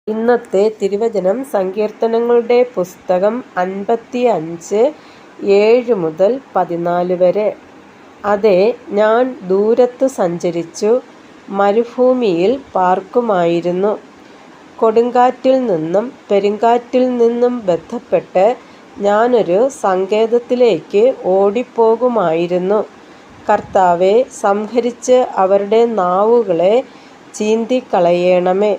ഇന്നത്തെ തിരുവചനം സങ്കീർത്തനങ്ങളുടെ പുസ്തകം 55 7 മുതൽ 14 വരെ. അതെ, ഞാൻ ദൂരത്ത് സഞ്ചരിച്ചു, മരുഭൂമിയിൽ പാർക്കുമായിരുന്നു. കൊടുങ്കാറ്റിൽ നിന്നും പെരുങ്കാറ്റിൽ നിന്നും ബന്ധപ്പെട്ട് ഞാനൊരു സങ്കേതത്തിലേക്ക് ഓടിപ്പോകുമായിരുന്നു. കർത്താവേ, സംഹരിച്ച് അവരുടെ നാവുകളെ ചീന്തിക്കളയണമേ.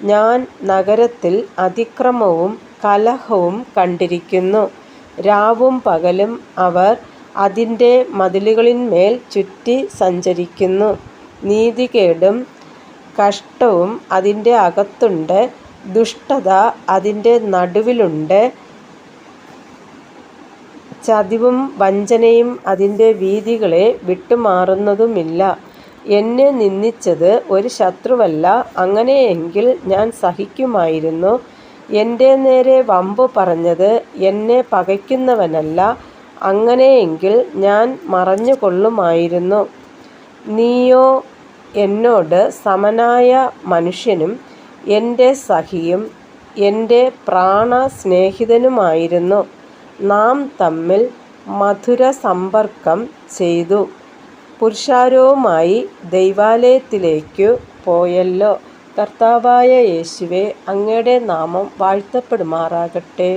ഞാൻ നഗരത്തിൽ അതിക്രമവും കലഹവും കണ്ടിരിക്കുന്നു. രാവും പകലും അവർ അതിൻ്റെ മതിലുകളിന്മേൽ ചുറ്റി സഞ്ചരിക്കുന്നു. നീതികേടും കഷ്ടവും അതിൻ്റെ അകത്തുണ്ട്, ദുഷ്ടത അതിൻ്റെ നടുവിലുണ്ട്. ചതിവും വഞ്ചനയും അതിൻ്റെ വീഥികളെ വിട്ടുമാറുന്നതുമില്ല. എന്നെ നിന്ദിച്ചത് ഒരു ശത്രുവല്ല, അങ്ങനെയെങ്കിൽ ഞാൻ സഹിക്കുമായിരുന്നു. എൻ്റെ നേരെ വമ്പു പറഞ്ഞത് എന്നെ പകയ്ക്കുന്നവനല്ല, അങ്ങനെയെങ്കിൽ ഞാൻ മറഞ്ഞുകൊള്ളുമായിരുന്നു. നീയോ എന്നോട് സമനായ മനുഷ്യനും എൻ്റെ സഖിയും എൻ്റെ പ്രാണസ്നേഹിതനുമായിരുന്നു. നാം തമ്മിൽ മധുരസമ്പർക്കം ചെയ്തു, പുരുഷാരവുമായി ദൈവാലയത്തിലേക്കു പോയല്ലോ. കർത്താവായ യേശുവേ, അങ്ങയുടെ നാമം വാഴ്ത്തപ്പെടുമാറാകട്ടെ.